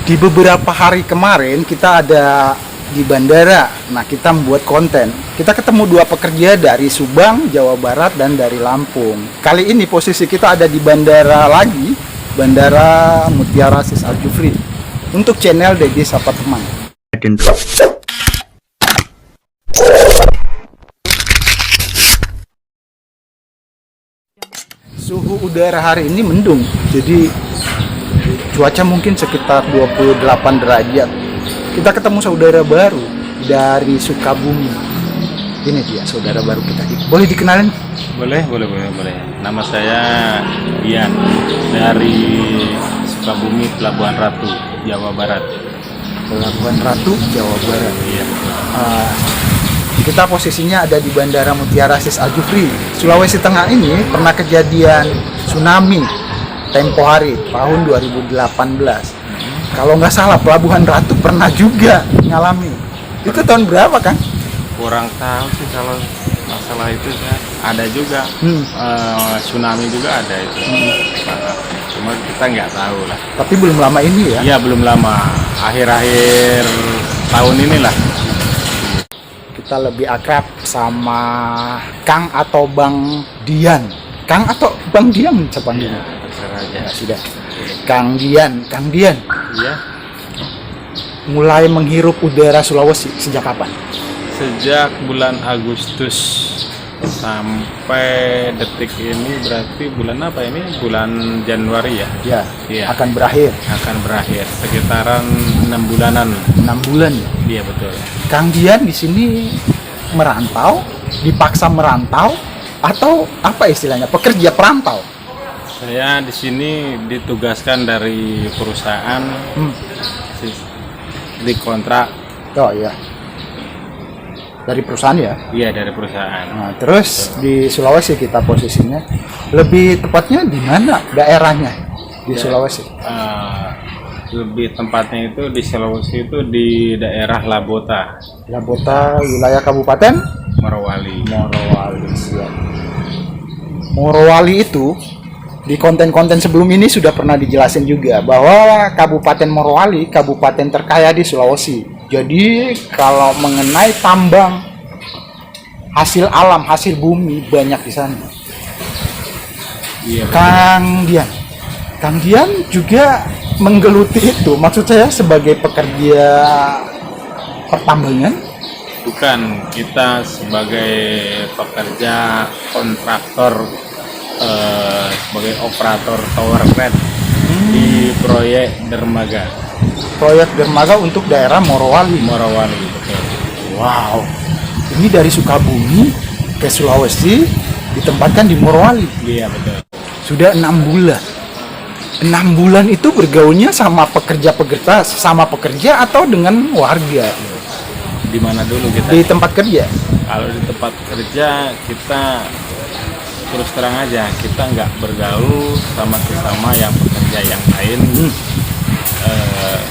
Di beberapa hari kemarin kita ada di bandara. Nah, kita membuat konten. Kita ketemu dua pekerja dari Subang, Jawa Barat, dan dari Lampung. Kali ini posisi kita ada di bandara lagi, Bandara Mutiara Sis Al Jufri. Untuk channel Dedi Sapa Teman. Suhu udara hari ini mendung, jadi cuaca mungkin sekitar 28 derajat. Kita ketemu saudara baru dari Sukabumi. Ini dia saudara baru kita. Boleh dikenalin? Boleh. Nama saya Dian dari Sukabumi, Pelabuhan Ratu, Jawa Barat. Pelabuhan Ratu, Jawa Barat. Iya. Kita posisinya ada di Bandara Mutiara Sis Al Jufri, Sulawesi Tengah. Ini pernah kejadian tsunami tempo hari tahun 2018. Kalau nggak salah Pelabuhan Ratu pernah juga ngalami. Itu tahun berapa, Kang? Kurang tahu sih kalau masalah itu ya. Ada juga tsunami juga ada itu. Cuma kita nggak tahu lah. Tapi belum lama ini ya? Iya, belum lama. Akhir-akhir tahun inilah. Kita lebih akrab sama Kang atau Bang Dian. Kang atau Bang Dian sepanjangnya? Iya, terserah aja. Ya, sudah. Kang Dian. Iya. Mulai menghirup udara Sulawesi sejak kapan? Sejak bulan Agustus sampai detik ini berarti bulan apa ini? Bulan Januari ya? Ya, Iya. akan berakhir. Akan berakhir sekitaran 6 bulanan. 6 bulan ya? Iya, betul. Kang Dian di sini merantau, dipaksa merantau, atau apa istilahnya? Pekerja perantau. Saya di sini ditugaskan dari perusahaan dikontrak. Oh iya. Dari perusahaan ya? Iya, dari perusahaan. Nah, terus di Sulawesi kita posisinya. Lebih tepatnya di mana daerahnya di Sulawesi? Lebih tempatnya itu di Sulawesi itu di daerah Labota, Labota, wilayah Kabupaten Morowali. Siap. Morowali itu di konten-konten sebelum ini sudah pernah dijelasin juga bahwa Kabupaten Morowali kabupaten terkaya di Sulawesi. Jadi kalau mengenai tambang, hasil alam, hasil bumi banyak di sana. Iya, Kang Dian juga menggeluti itu. Maksud saya sebagai pekerja pertambangan? bukan, kita sebagai pekerja kontraktor, sebagai operator tower crane di proyek dermaga. Proyek dermaga untuk daerah Morowali. Betul. Wow, ini dari Sukabumi ke Sulawesi ditempatkan di Morowali. Iya, betul. Sudah 6 bulan. 6 bulan itu bergaulnya sama pekerja atau dengan warga? Di mana dulu kita? Di tempat kerja. Kalau di tempat kerja kita terus terang aja, kita nggak bergaul sama sesama yang pekerja yang lain.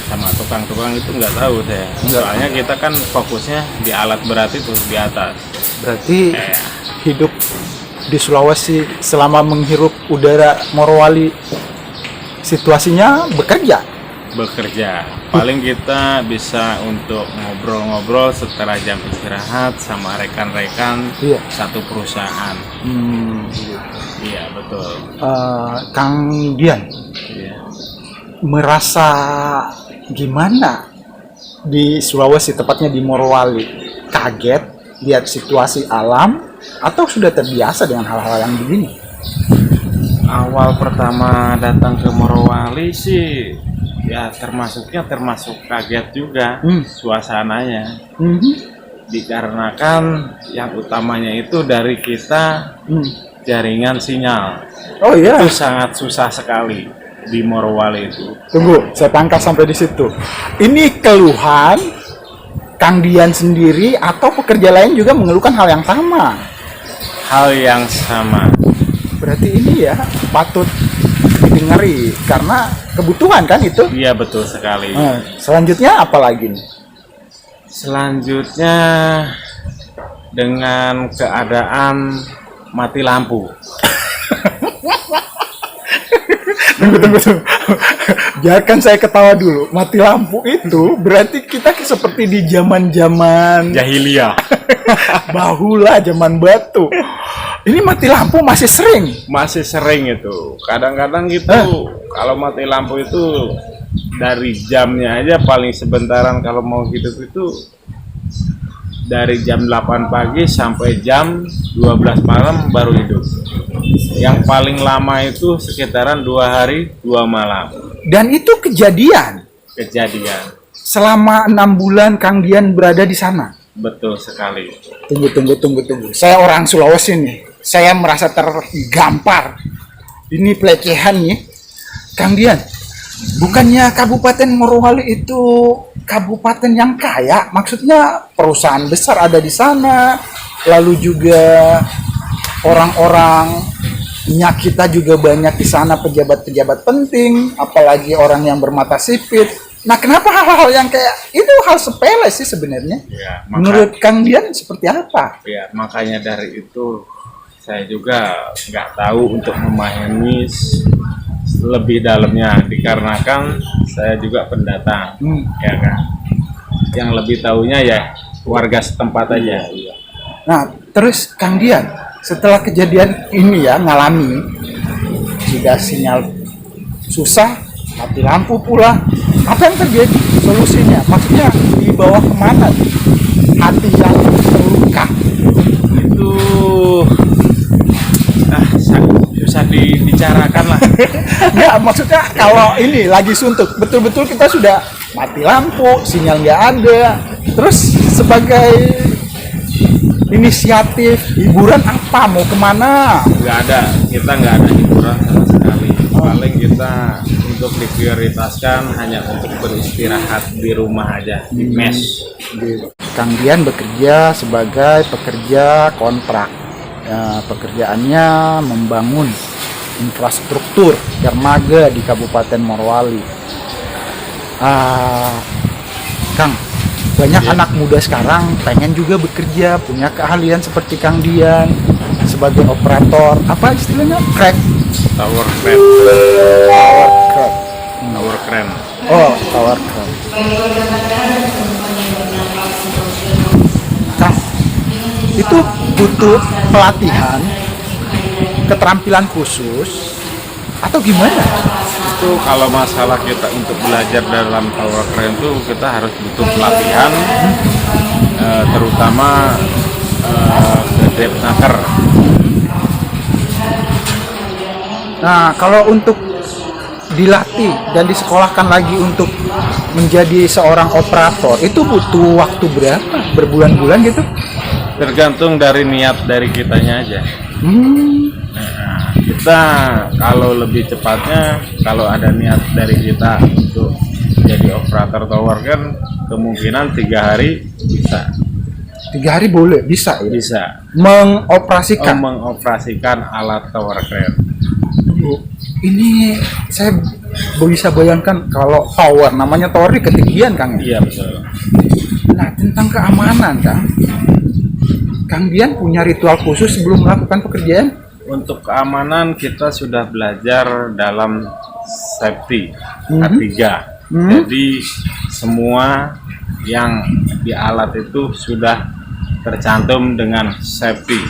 Sama tukang-tukang itu nggak tahu saya. Soalnya kita kan fokusnya di alat berat itu di atas. Berarti hidup di Sulawesi selama menghirup udara Morowali situasinya bekerja. Paling kita bisa untuk ngobrol-ngobrol setelah jam istirahat sama rekan-rekan satu perusahaan. Iya, betul. Kang Dian, merasa gimana di Sulawesi, tepatnya di Morowali? Kaget lihat situasi alam atau sudah terbiasa dengan hal-hal yang begini? Awal pertama datang ke Morowali sih ya termasuk kaget juga suasananya. Dikarenakan yang utamanya itu dari kita jaringan sinyal. Oh iya. Itu sangat susah sekali di Morowali itu. Tunggu, saya tangkap sampai di situ. Ini keluhan Kang Dian sendiri atau pekerja lain juga mengeluhkan hal yang sama? Hal yang sama. Berarti ini ya patut didengari karena kebutuhan kan itu? Iya, betul sekali. Selanjutnya apa lagi nih? Selanjutnya dengan keadaan mati lampu. Tunggu. Biarkan saya ketawa dulu. Mati lampu itu berarti kita seperti di zaman-zaman Jahiliyah. bahula, zaman batu. Ini mati lampu masih sering. Masih sering itu. Kadang-kadang gitu kalau mati lampu itu dari jamnya aja paling sebentaran kalau mau hidup itu dari jam 8 pagi sampai jam 12 malam baru hidup. Yang paling lama itu sekitaran 2 hari 2 malam. Dan itu kejadian. Selama 6 bulan Kang Dian berada di sana. Betul sekali. Tunggu. Saya orang Sulawesi nih. Saya merasa tergampar. Ini pelecehan nih. Kang Dian, bukannya Kabupaten Morowali itu kabupaten yang kaya? Maksudnya perusahaan besar ada di sana. Lalu juga orang-orang kita juga banyak di sana, pejabat-pejabat penting, apalagi orang yang bermata sipit. Nah, kenapa hal-hal yang kayak itu hal sepele sih sebenarnya? Ya, Menurut Kang Dian seperti apa? Ya, makanya dari itu saya juga nggak tahu untuk memahami lebih dalamnya, dikarenakan saya juga pendatang, ya kan. Yang lebih tahunya ya warga setempat aja. Nah, terus Kang Dian, setelah kejadian ini ya ngalami, sudah sinyal susah, mati lampu pula, apa yang terjadi? Solusinya, maksudnya dibawa kemana? Hati yang terluka Itu susah dibicarakan lah. Ya, maksudnya kalau ini lagi suntuk, betul-betul kita sudah mati lampu, sinyal nggak ada, terus sebagai inisiatif hiburan apa, mau kemana? Nggak ada, kita nggak ada hiburan sama sekali. Paling kita untuk diprioritaskan hanya untuk beristirahat di rumah aja, di mes. Kang Dian bekerja sebagai pekerja kontrak. Ya, pekerjaannya membangun infrastruktur dermaga di Kabupaten Morowali. Kang, banyak anak muda sekarang pengen juga bekerja, punya keahlian seperti Kang Dian sebagai operator, apa istilahnya? Tower crane. Tower crane. Tower crane. Oh, tower crane. Kang, itu butuh pelatihan, keterampilan khusus, atau gimana? Itu kalau masalah kita untuk belajar dalam tower crane itu kita harus butuh pelatihan, terutama ke depthnaker. Nah, kalau untuk dilatih dan disekolahkan lagi untuk menjadi seorang operator, itu butuh waktu berapa? Berbulan-bulan gitu? Tergantung dari niat dari kitanya aja. Nah, kita kalau lebih cepatnya, kalau ada niat dari kita untuk jadi operator tower kan kemungkinan 3 hari bisa. 3 hari boleh, bisa ya? Bisa mengoperasikan alat tower crane. Ini saya bisa bayangkan kalau tower, namanya tower di ketinggian, Kang. Iya, betul. Nah, tentang keamanan, Kang Dian punya ritual khusus sebelum melakukan pekerjaan? Untuk keamanan kita sudah belajar dalam safety K3. Jadi semua yang di alat itu sudah tercantum dengan safety.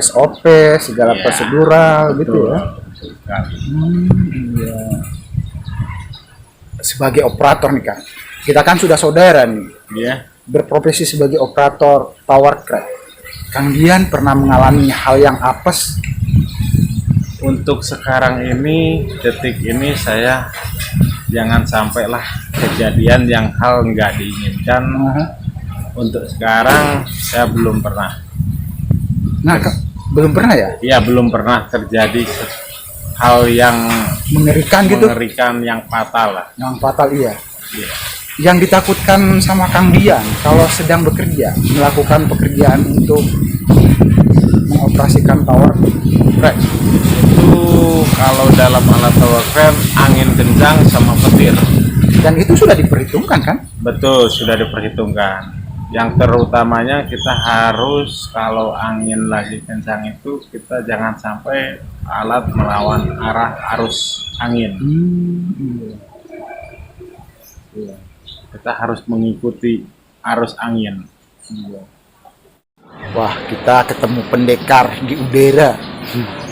SOP, segala prosedural gitu ya. Iya. Sebagai operator nih, Kang, kita kan sudah saudara nih. Iya. Berprofesi sebagai operator tower crane. Kang Dian pernah mengalami hal yang apes? Untuk sekarang ini, detik ini saya jangan sampailah kejadian yang hal nggak diinginkan. Untuk sekarang saya belum pernah. Nah, belum pernah ya? Iya, belum pernah terjadi hal yang mengerikan gitu? Mengerikan yang fatal lah. Yang fatal, iya. Iya. Yang ditakutkan sama Kang Dian kalau sedang bekerja, melakukan pekerjaan untuk mengoperasikan tower crane, itu kalau dalam alat tower crane angin kencang sama petir. Dan itu sudah diperhitungkan kan? Betul, sudah diperhitungkan. Yang terutamanya kita harus kalau angin lagi kencang itu kita jangan sampai alat melawan arah arus. angin. Iya. Kita harus mengikuti arus angin. Iya. Wah, kita ketemu pendekar di udara,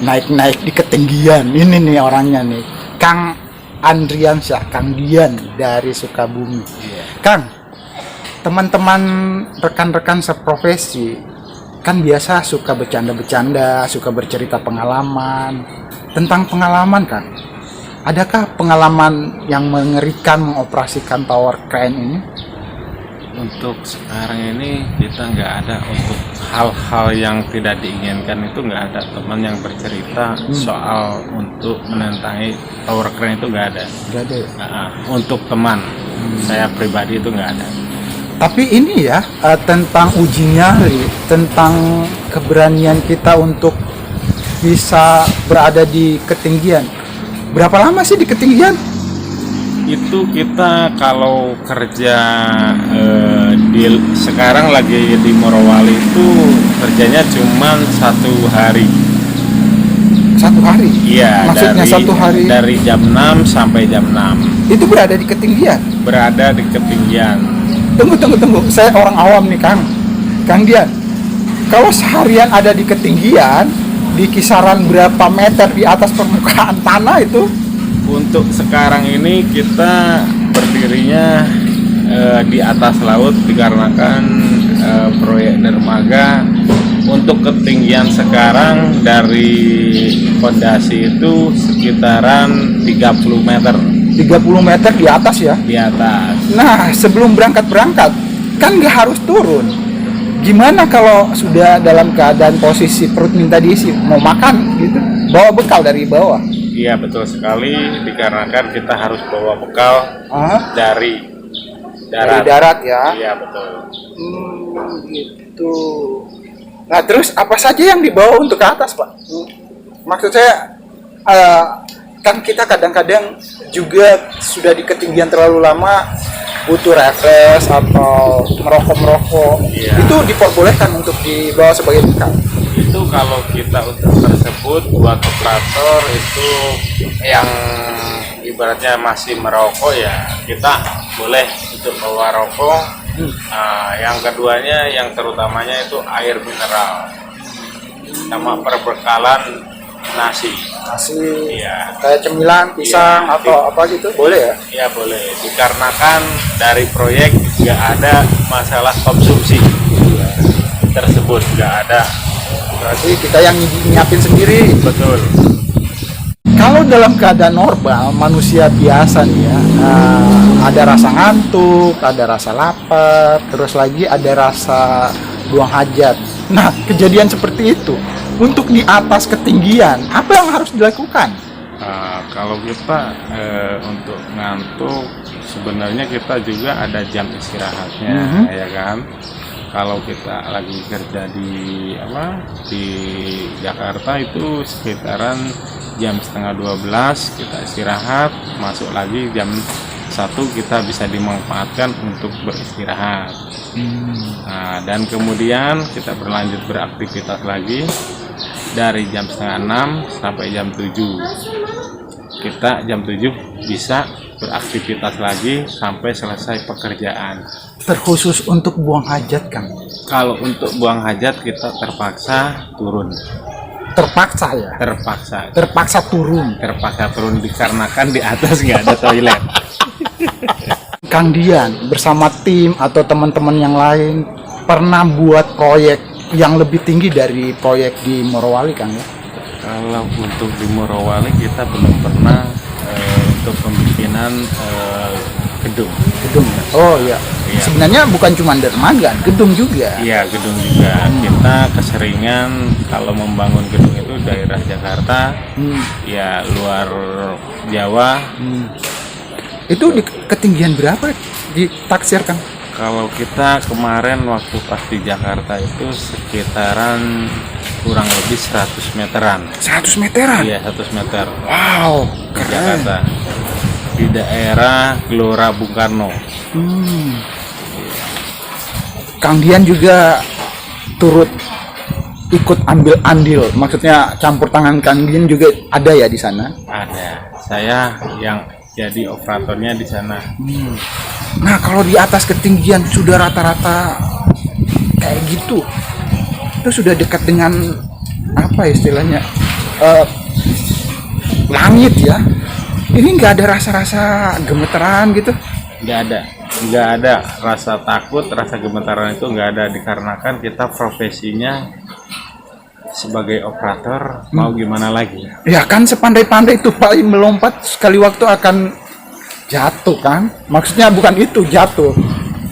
naik-naik di ketinggian. Ini nih orangnya nih, Kang Andriansyah, Kang Dian dari Sukabumi. Kang, teman-teman rekan-rekan seprofesi kan biasa suka bercanda-bercanda, suka bercerita pengalaman. Tentang pengalaman, Kang, adakah pengalaman yang mengerikan mengoperasikan tower crane ini? Untuk sekarang ini kita nggak ada, untuk hal-hal yang tidak diinginkan itu nggak ada. Teman yang bercerita soal untuk menentangi tower crane itu nggak ada. Nggak ada ya? Untuk teman saya pribadi itu nggak ada. Tapi ini ya, tentang uji nyali, tentang keberanian kita untuk bisa berada di ketinggian. Berapa lama sih di ketinggian? Itu kita kalau kerja sekarang lagi di Morowali itu kerjanya cuman 1 hari. 1 hari? Iya, Maksudnya 1 hari? Dari jam 6 sampai jam 6. Itu berada di ketinggian? Berada di ketinggian. Tunggu. Saya orang awam nih, Kang Dian. Kalau seharian ada di ketinggian, di kisaran berapa meter di atas permukaan tanah itu? Untuk sekarang ini kita berdirinya di atas laut dikarenakan proyek dermaga. Untuk ketinggian sekarang dari fondasi itu sekitaran 30 meter. 30 meter di atas ya? Di atas. Nah, sebelum berangkat kan nggak harus turun. Gimana kalau sudah dalam keadaan posisi perut minta diisi, mau makan gitu, bawa bekal dari bawah? Iya, betul sekali, dikarenakan kita harus bawa bekal dari darat. Dari darat ya? Iya, betul. Gitu. Nah, terus apa saja yang dibawa untuk ke atas, Pak? Maksud saya, kan kita kadang-kadang juga sudah di ketinggian terlalu lama, butuh refresh atau merokok. Iya. Itu diperbolehkan untuk dibawa sebagai bekal. Itu kalau kita untuk tersebut buat operator itu yang ibaratnya masih merokok ya kita boleh untuk bawa rokok. Yang keduanya, yang terutamanya itu air mineral sama perbekalan nasi. Iya. Kayak cemilan, pisang atau apa gitu, boleh ya? Iya, boleh, dikarenakan dari proyek nggak ada masalah konsumsi tersebut, nggak ada. Berarti kita yang nyiapin sendiri. Betul. Kalau dalam keadaan normal, manusia biasa nih ya, ada rasa ngantuk, ada rasa lapar, terus lagi ada rasa buang hajat. Nah, kejadian seperti itu, untuk di atas ketinggian, apa yang harus dilakukan? Kalau kita untuk ngantuk, sebenarnya kita juga ada jam istirahatnya, ya kan? Kalau kita lagi kerja di Jakarta itu sekitaran jam 11:30 kita istirahat, masuk lagi jam 1 kita bisa dimanfaatkan untuk beristirahat. Nah, dan kemudian kita berlanjut beraktivitas lagi dari jam 5:30 sampai jam 7. Kita jam 7 bisa beraktivitas lagi sampai selesai pekerjaan. Terkhusus untuk buang hajat, Kang? Kalau untuk buang hajat kita terpaksa turun. Terpaksa ya? Terpaksa turun Dikarenakan di atas nggak ada toilet. Kang Dian bersama tim atau teman-teman yang lain pernah buat proyek yang lebih tinggi dari proyek di Morowali, Kang ya? Kalau untuk di Morowali kita belum pernah untuk pembikinan gedung. Oh iya. Iya. Sebenarnya bukan cuma dermaga, gedung juga. Iya, gedung juga. Kita keseringan kalau membangun gedung itu daerah Jakarta, ya luar Jawa. Itu di ketinggian berapa ditaksirkan? Kalau kita kemarin waktu pas di Jakarta itu sekitaran kurang lebih 100 meteran. 100 meteran? Iya, 100 meter. Wow, Di Jakarta. Di daerah Gelora Bung Karno. Kang Dian juga turut ikut ambil andil, maksudnya campur tangan Kang Dian juga ada ya di sana? Ada, saya yang jadi operatornya di sana. Nah, kalau di atas ketinggian sudah rata-rata kayak gitu, itu sudah dekat dengan apa istilahnya, langit ya. Ini nggak ada rasa-rasa gemeteran gitu? Nggak ada rasa takut, rasa gemetaran itu nggak ada, dikarenakan kita profesinya sebagai operator, mau gimana lagi. Ya kan, sepandai-pandai itu paling melompat sekali waktu akan jatuh kan? Maksudnya bukan itu jatuh.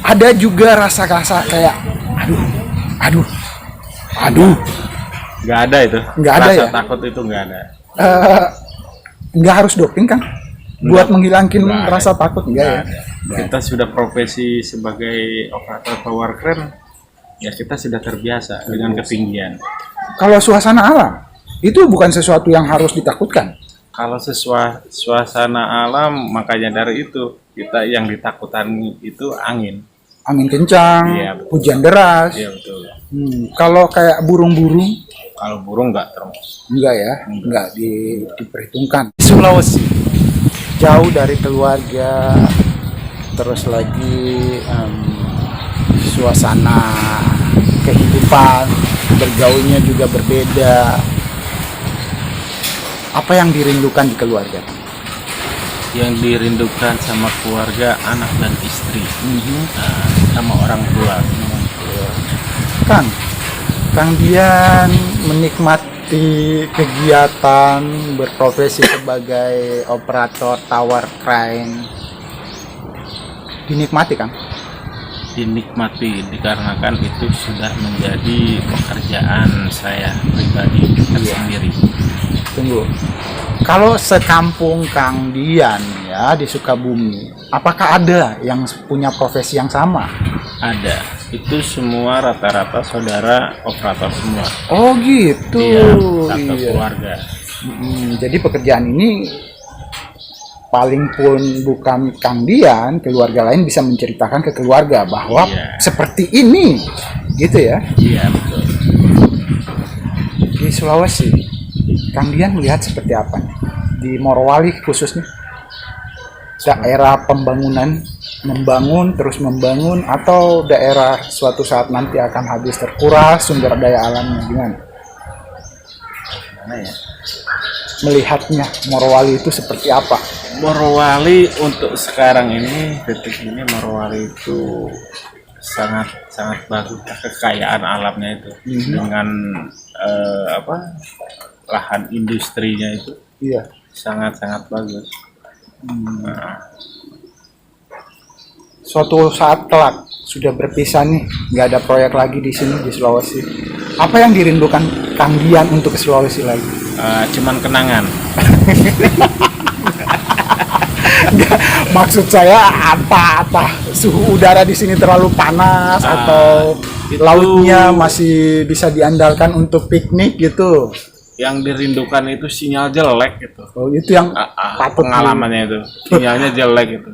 Ada juga rasa-rasa kayak aduh. Nggak ada itu. Nggak ada rasa ya? takut itu nggak ada. Nggak harus doping kan? Buat menghilangkan Nggak ada. rasa takut enggak ya? Kita sudah profesi sebagai operator tower crane, ya kita sudah terbiasa dengan ketinggian. Kalau suasana alam itu bukan sesuatu yang harus ditakutkan. Kalau suasana alam, makanya dari itu kita yang ditakutan itu angin. Angin kencang, Iya, betul. hujan deras. Iya betul. Kalau kayak burung-burung Kalau burung nggak termasuk. enggak ya, enggak diperhitungkan. Di Sulawesi, jauh dari keluarga, terus lagi suasana kehidupan bergaulnya juga berbeda. Apa yang dirindukan di keluarga? Yang dirindukan sama keluarga, anak dan istri, sama orang tua. Kang Dian menikmati kegiatan berprofesi sebagai operator tower crane. Dinikmati, Kang? Dinikmati, dikarenakan itu sudah menjadi pekerjaan saya pribadi sendiri. Tunggu. Kalau sekampung Kang Dian ya di Sukabumi, apakah ada yang punya profesi yang sama? Ada, itu semua rata-rata saudara operator semua. Oh gitu. Iya, satu Iya. keluarga. Jadi pekerjaan ini paling pun bukan Kang Dian, keluarga lain bisa menceritakan ke keluarga bahwa Iya. seperti ini, gitu ya. Iya betul. Di Sulawesi, Kang Dian melihat seperti apa nih? Di Morowali khususnya, daerah pembangunan, membangun terus membangun, atau daerah suatu saat nanti akan habis terkuras sumber daya alamnya, gimana? Mana ya? Melihatnya Morowali itu seperti apa? Morowali untuk sekarang ini, detik ini Morowali itu sangat bagus, kekayaan alamnya itu dengan lahan industrinya itu Iya. sangat bagus. Suatu saat kelak sudah berpisah nih, nggak ada proyek lagi di sini di Sulawesi. Apa yang dirindukan Kang Dian untuk ke Sulawesi lagi? Cuman kenangan. Maksud saya apa suhu udara di sini terlalu panas atau itu- lautnya masih bisa diandalkan untuk piknik gitu? Yang dirindukan itu sinyal jelek gitu. Oh, itu yang patut Pengalamannya itu sinyalnya jelek itu.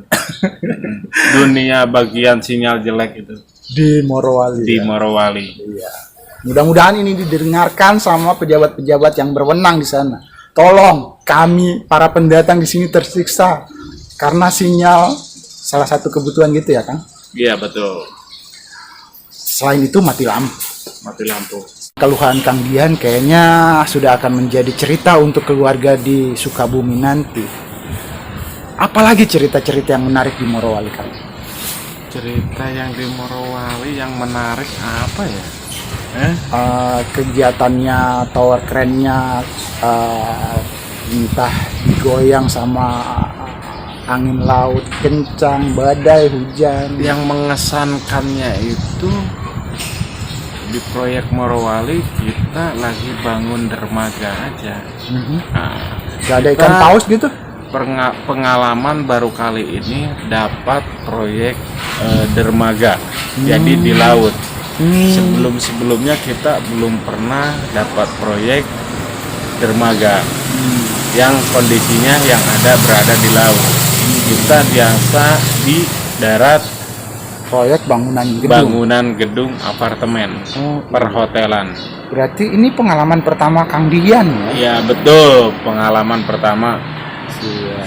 Dunia bagian sinyal jelek itu di Morowali. di Ya? Morowali. Iya. Mudah-mudahan ini didengarkan sama pejabat-pejabat yang berwenang di sana. Tolong kami para pendatang di sini tersiksa karena sinyal salah satu kebutuhan gitu ya, Kang. Iya betul. Selain itu mati lampu. Mati lampu. Keluhan Kang Dian kayaknya sudah akan menjadi cerita untuk keluarga di Sukabumi nanti. Apalagi cerita-cerita yang menarik di Morowali, Kang? Cerita yang di Morowali yang menarik apa ya? Kegiatannya, tower crane-nya, entah digoyang sama angin laut kencang, badai, hujan. Yang mengesankannya itu di proyek Morowali kita lagi bangun dermaga aja. Gak ada ikan Kita- paus gitu? Pengalaman baru kali ini dapat proyek dermaga, jadi di laut. Sebelumnya kita belum pernah dapat proyek dermaga yang kondisinya yang ada berada di laut. Kita biasa di darat Proyek bangunan gedung. bangunan gedung apartemen, Oh, perhotelan. berarti ini pengalaman pertama Kang Dian ya? Ya betul, pengalaman pertama. Iya.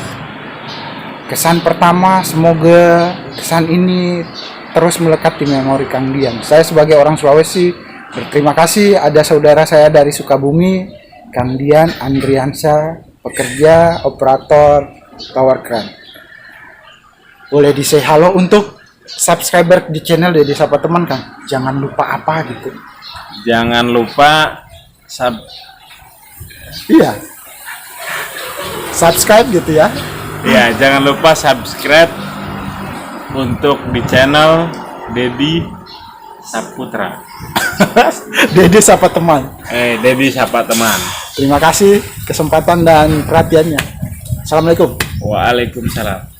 Kesan pertama, semoga kesan ini terus melekat di memori Kang Dian. Saya sebagai orang Sulawesi berterima kasih ada saudara saya dari Sukabumi, Kang Dian Andriansyah, pekerja operator tower crane. Boleh di say halo untuk subscriber di channel Dede Sapa Teman, Kang. Jangan lupa apa gitu. Jangan lupa Iya. Subscribe gitu ya. ya jangan lupa subscribe untuk di channel Dedi Saputra. Dede Sapa Teman. Dedi Sapa Teman. Terima kasih kesempatan dan perhatiannya. Assalamualaikum. Waalaikumsalam.